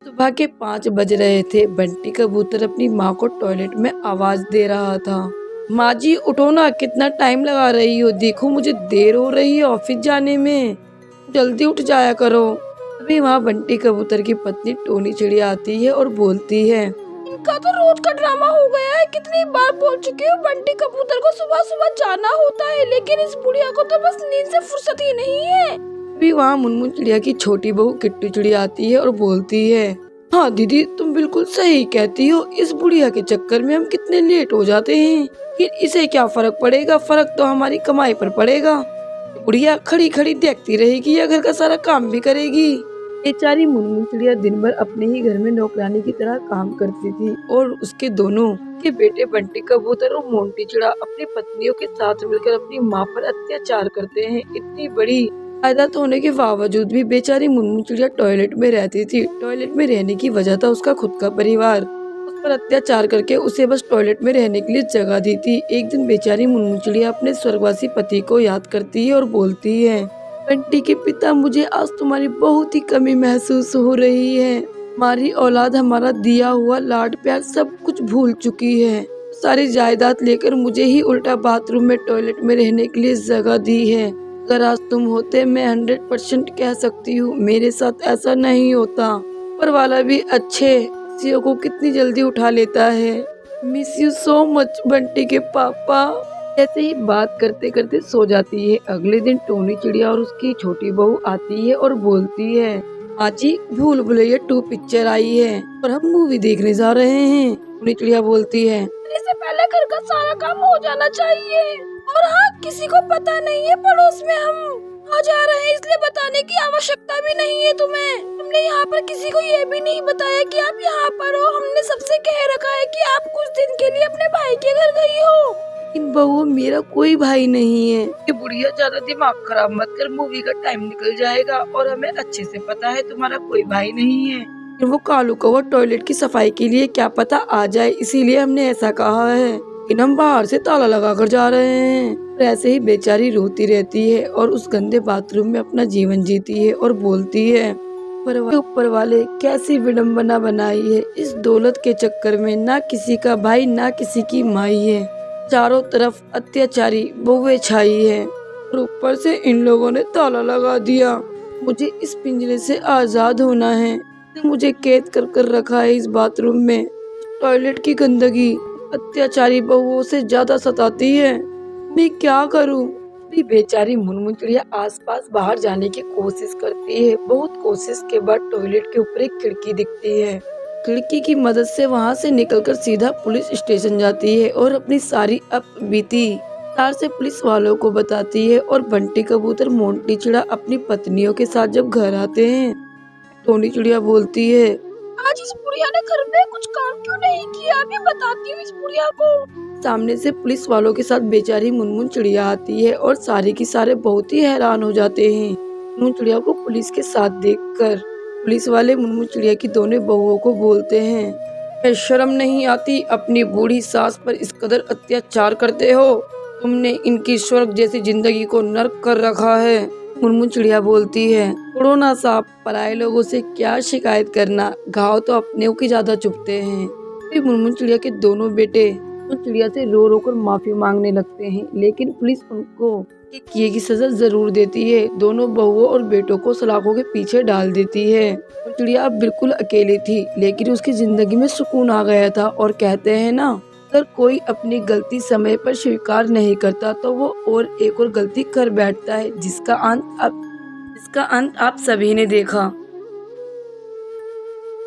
सुबह के 5 बज रहे थे। बंटी कबूतर अपनी माँ को टॉयलेट में आवाज दे रहा था। माँ जी उठो ना, कितना टाइम लगा रही हो, देखो मुझे देर हो रही है ऑफिस जाने में, जल्दी उठ जाया करो। अभी वहाँ बंटी कबूतर की पत्नी टोनी चिड़िया आती है और बोलती है, इनका तो रोज का ड्रामा हो गया है, कितनी बार बोल चुकी हूँ बंटी कबूतर को सुबह सुबह जाना होता है, लेकिन इस बुढ़िया को तो बस नींद से फुर्सत ही नहीं है। अभी वहाँ मुनमुन चिड़िया की छोटी बहू किट्टू चिड़िया आती है और बोलती है, हाँ दीदी तुम बिल्कुल सही कहती हो, इस बुढ़िया के चक्कर में हम कितने लेट हो जाते हैं, फिर इसे क्या फर्क पड़ेगा, फर्क तो हमारी कमाई पर पड़ेगा। बुढ़िया खड़ी खड़ी देखती रहेगी या घर का सारा काम भी करेगी। बेचारी मुनमुन चिड़िया दिन भर अपने ही घर में नौकरानी की तरह काम करती थी और उसके दोनों के बेटे बंटी कबूतर और मोंटी चिड़ा अपनी पत्नियों के साथ मिलकर अपनी माँ पर अत्याचार करते हैं। इतनी बड़ी आदत होने के बावजूद भी बेचारी मुनमुन चिड़िया टॉयलेट में रहती थी। टॉयलेट में रहने की वजह था उसका खुद का परिवार उस पर अत्याचार करके उसे बस टॉयलेट में रहने के लिए जगह दी थी। एक दिन बेचारी मुनमुन चिड़िया अपने स्वर्गवासी पति को याद करती है और बोलती है, बंटी के पिता, मुझे आज तुम्हारी बहुत ही कमी महसूस हो रही है। हमारी औलाद हमारा दिया हुआ लाड प्यार सब कुछ भूल चुकी है। सारी जायदाद लेकर मुझे ही उल्टा बाथरूम में टॉयलेट में रहने के लिए जगह दी है। अगर आज तुम होते मैं 100% कह सकती हूँ मेरे साथ ऐसा नहीं होता। पर वाला भी अच्छे किसियों को कितनी जल्दी उठा लेता है। Miss you so much Bunty के पापा। ऐसे ही बात करते करते सो जाती है। अगले दिन टोनी चिड़िया और उसकी छोटी बहू आती है और बोलती है, आज ही भूल भुलैया 2 पिक्चर आई है और हम मूवी देखने जा रहे हैं। टोनी चिड़िया बोलती है, इससे पहले घर का सारा काम हो जाना चाहिए और हाँ किसी को पता नहीं है पड़ोस में हम आ जा रहे हैं, इसलिए बताने की आवश्यकता भी नहीं है तुम्हें। हमने यहाँ पर किसी को ये भी नहीं बताया कि आप यहाँ पर हो। हमने सबसे कह रखा है कि आप कुछ दिन के लिए अपने भाई के घर गई हो। इन बहू मेरा कोई भाई नहीं है। ये बुढ़िया ज्यादा दिमाग खराब मत कर, मूवी का टाइम निकल जाएगा और हमें अच्छे से पता है तुम्हारा कोई भाई नहीं है। वो कालू कौवा टॉयलेट की सफाई के लिए क्या पता आ जाए, इसीलिए हमने ऐसा कहा है, लेकिन हम बाहर से ताला लगा कर जा रहे हैं। ऐसे ही बेचारी रोती रहती है और उस गंदे बाथरूम में अपना जीवन जीती है और बोलती है, ऊपर वाले कैसी विडम्बना बनाई है। इस दौलत के चक्कर में ना किसी का भाई ना किसी की माई है, चारों तरफ अत्याचारी बहुएं छाई है और ऊपर से इन लोगों ने ताला लगा दिया। मुझे इस पिंजरे से आजाद होना है। मुझे कैद कर कर रखा है इस बाथरूम में। टॉयलेट की गंदगी अत्याचारी बहुओं से ज्यादा सताती है। मैं क्या करूं? बेचारी मुनमुन चिड़िया आसपास बाहर जाने की कोशिश करती है। बहुत कोशिश के बाद टॉयलेट के ऊपर एक खिड़की दिखती है। खिड़की की मदद से वहां से निकलकर सीधा पुलिस स्टेशन जाती है और अपनी सारी बीती तार से पुलिस वालों को बताती है। और बंटी कबूतर मोंटी चिड़ा अपनी पत्नियों के साथ जब घर आते हैं, टोनी चिड़िया बोलती है, आज इस बुढ़िया ने घर में कुछ काम क्यों नहीं किया, अभी बताती हूँ इस बुढ़िया को। सामने से पुलिस वालों के साथ बेचारी मुनमुन चिड़िया आती है और सारे की सारे बहुत ही हैरान हो जाते हैं मुनमुन चिड़िया को पुलिस के साथ देखकर। पुलिस वाले मुनमुन चिड़िया की दोनों बहुओं को बोलते हैं, शर्म नहीं आती, अपनी बूढ़ी सास पर इस कदर अत्याचार करते हो, तुमने इनकी स्वर्ग जैसी जिंदगी को नर्क कर रखा है। मुनमुन चिड़िया बोलती है, छोड़ो ना साहब, पराये लोगों से क्या शिकायत करना, घाव तो अपने की ज्यादा चुभते हैं। फिर मुनमुन चिड़िया के दोनों बेटे चिड़िया से रो रो कर माफी मांगने लगते हैं, लेकिन पुलिस उनको किए की सजा जरूर देती है। दोनों बहुओं और बेटों को सलाखों के पीछे डाल देती है। चिड़िया अब बिल्कुल अकेली थी, लेकिन उसकी जिंदगी में सुकून आ गया था। और कहते हैं ना, अगर कोई अपनी गलती समय पर स्वीकार नहीं करता तो वो और एक और गलती कर बैठता है, जिसका अंत आप सभी ने देखा।